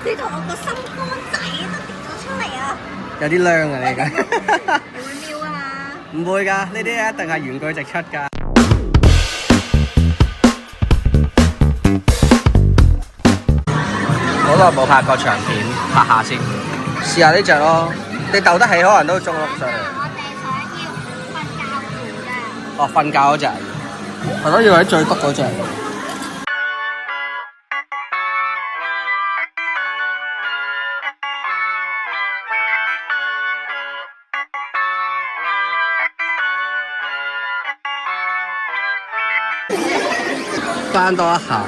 呢度我個心肝仔都跌咗出嚟啊！有啲靚啊你而家。你會瞄啊嘛？唔會㗎，呢啲一定係原句直出㗎。好耐冇拍過長片，拍下先。試下呢只咯，你鬥得起可能都中碌上嚟。我哋想要瞓覺嗰隻。哦，瞓覺嗰只，我都以為最篤嗰只。翻多一下，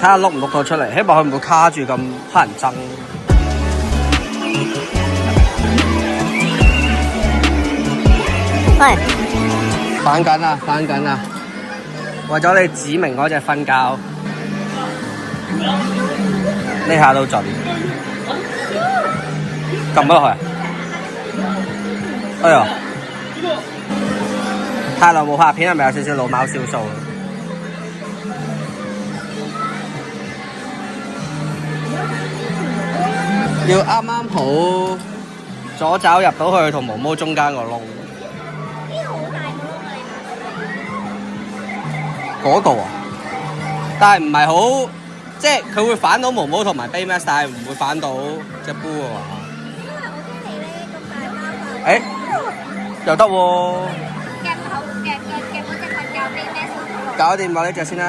睇下碌唔碌到出嚟，希望佢唔會卡住咁乞人憎。喂，反緊啦，反緊啦！為咗你指明嗰隻瞓覺，呢下都準，撳咗落去。哎呀！太耐冇拍片，係咪有少少老貓燒鬚？要啱啱好左爪入到去同毛毛中間個窿。呢個好大個窿啊！嗰度啊，但係唔係好，即係佢會反到毛毛同埋 Baymax，但係唔會反到隻 Boo 啊嘛。因為我驚你咧咁大包啊！誒，又得喎。夾嗰隻瞓覺俾咩數？搞掂我呢隻先啦，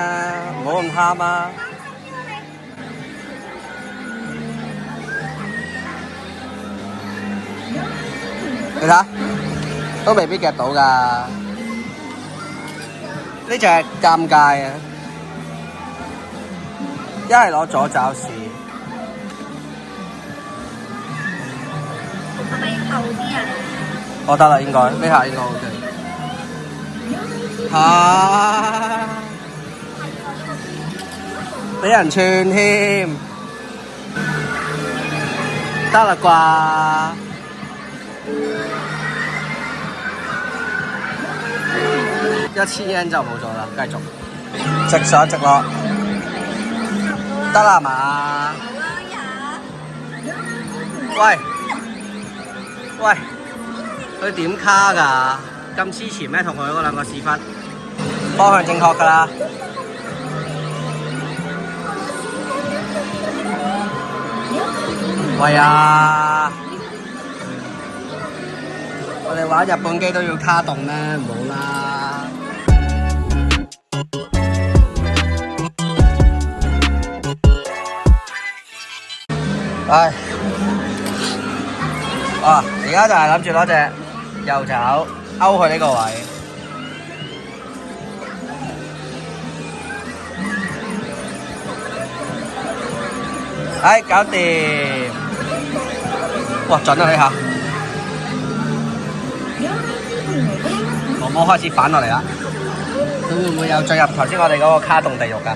唔好咁貪啊！你睇，都未必夾到㗎。呢隻尷尬啊！一係攞左爪試，係咪厚啲啊？我得啦，應該呢下應該 OK。嚇！俾人串添，得啦啩？1000yen就冇咗啦，繼續直上直落，得啦嘛？喂喂，佢點卡㗎？咁黐纏咩？同佢嗰兩個屎忽，方向正確㗎啦。喂啊！我哋玩日本機都要卡動咩？唔好啦。唉，哇！而家就係諗住攞隻右爪勾去呢個位。唉，搞掂！哇，準啊呢下！毛毛開始反落嚟啦，佢會唔會又進入頭先我哋嗰個卡動地獄㗎？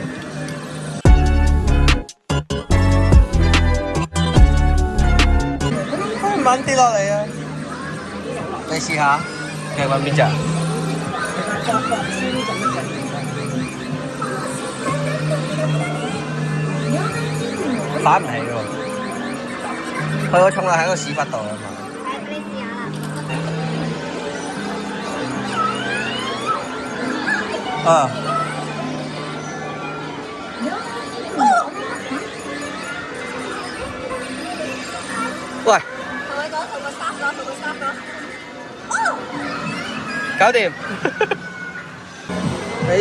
唔肯跌落嚟啊！你試下，你揾邊隻？反唔起喎，佢個重量喺個屎忽度啊嘛。你試下啦。啊！喂！同佢講，同佢 stop 咗，同佢 stop 咗。哦！搞掂！呢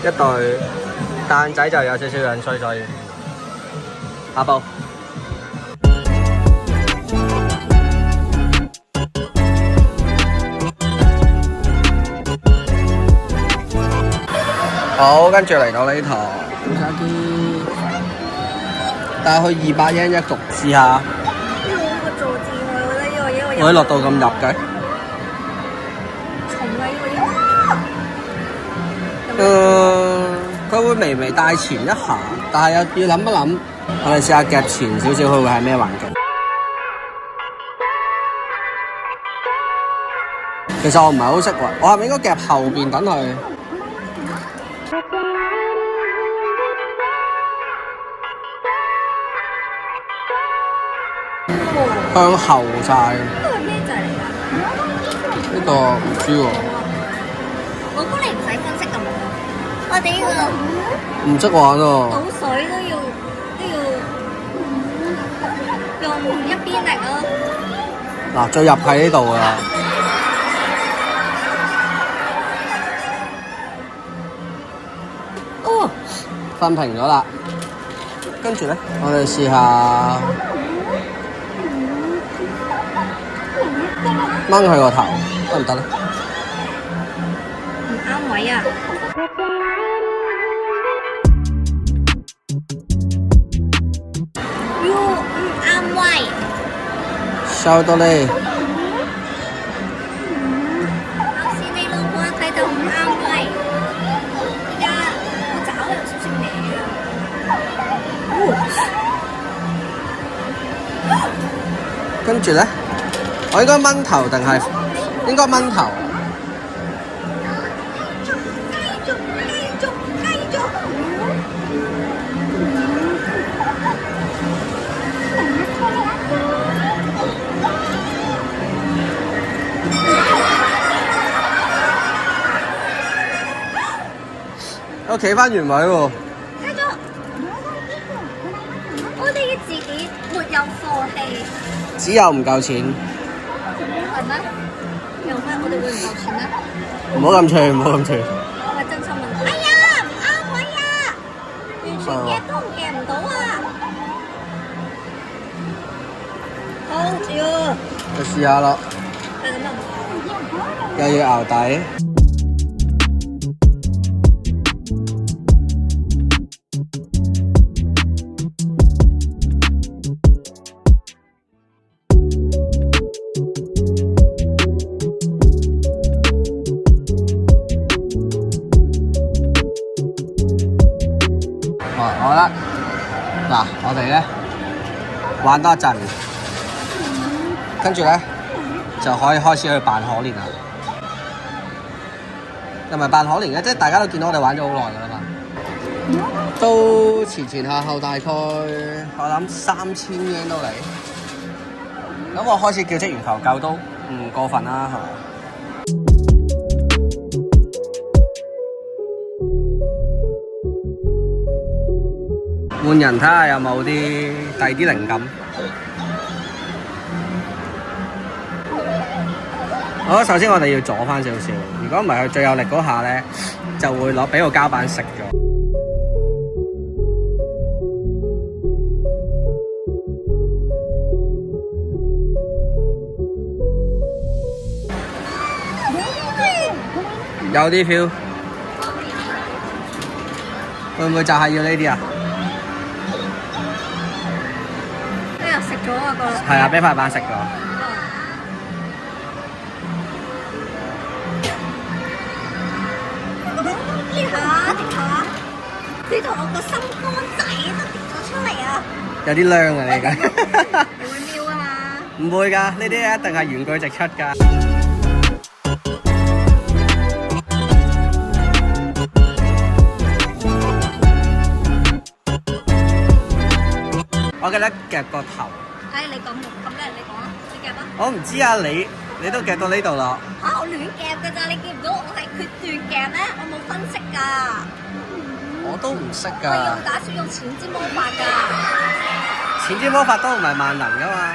一對蛋仔就有少少樣衰，所以下步。好，跟住嚟到呢堂，帶去200yen一局試下。呢個造字我覺得呢個嘢可以落到咁入嘅。重啊呢個。佢會微微帶前一下，但係又要諗一諗，我哋試下夾前少少，佢會係咩環境？其實我唔係好識喎，我係咪應該夾後邊等佢？香厚晒。呢個係咩掣嚟㗎？呢個唔知喎，我估你唔使分析咁多。我哋呢個唔識玩喎。倒水都要用一邊力咯。嗱，最入喺呢度㗎啦。哦，分平咗啦。跟住咧，我哋試下掹佢個頭，得唔得咧？唔啱位啊！唔啱位。收到咧。啱先你老母睇到唔啱位，而家個爪有少少歪啊！跟住咧，我應該掹頭定係應該掹頭？繼續。我企翻原位喎。睇咗，我哋嘅自己沒有放棄。只有唔夠錢。係咩？有咩？我哋會唔夠錢咧？唔好咁脆，唔好咁脆。我係真心問。哎呀，唔啱位啊！完全夾都夾唔到啊！好住。我試下咯。係咁啊！又要熬底。好啦，嗱，我哋咧玩多一陣，跟住咧就可以開始去扮可憐啦。又唔係扮可憐嘅，即係大家都見到我哋玩咗好耐㗎啦嘛。都前後後大概我諗3000yen都嚟。咁我開始叫職員求救都唔過分啦，係嘛？換人睇下有冇啲第二啲靈感。好，首先我哋要阻翻少少，如果唔係佢最有力嗰下咧，就會俾個膠板食咗。有啲 feel， 會唔會就係要呢啲啊？食咗啊個。係啊，俾塊板食咗。跌下，你同我個心肝仔都跌咗出嚟啊！有啲靚啊你而家。你會瞄啊嘛？唔會㗎，呢啲一定係原句直出㗎。我記得夾個頭。你講咁叻，你講啊，你夾啊！我唔知啊，你都夾到呢度啦。我亂夾㗎咋，你見唔到我係決斷夾咩？我冇分析㗎。我都唔識㗎。我打算用錢之魔法㗎。錢之魔法都唔係萬能㗎嘛。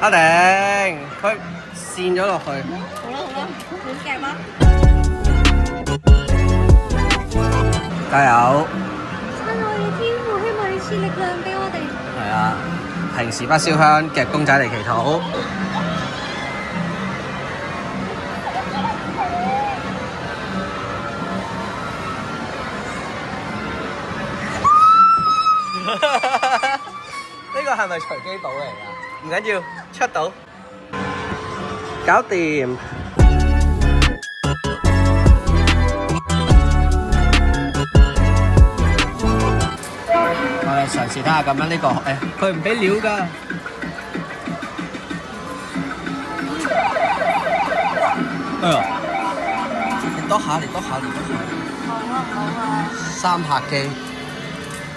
阿定，佢跣咗落去。好啦，亂夾啦。加油！親愛嘅天父，希望你賜力量俾我哋。係啊，平時不燒香，夾公仔嚟祈禱。呢個係咪隨機寶嚟㗎？唔緊要，出到，搞掂。我哋嘗試睇下咁樣呢個，佢唔俾料㗎。哎呀，嚟多下。好啊。三拍機。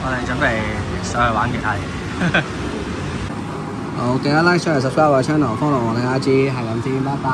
我哋準備上去玩其他嘢。好，記得 like、share、subscribe 我嘅 channel，follow 我哋 IG，係咁先，拜拜。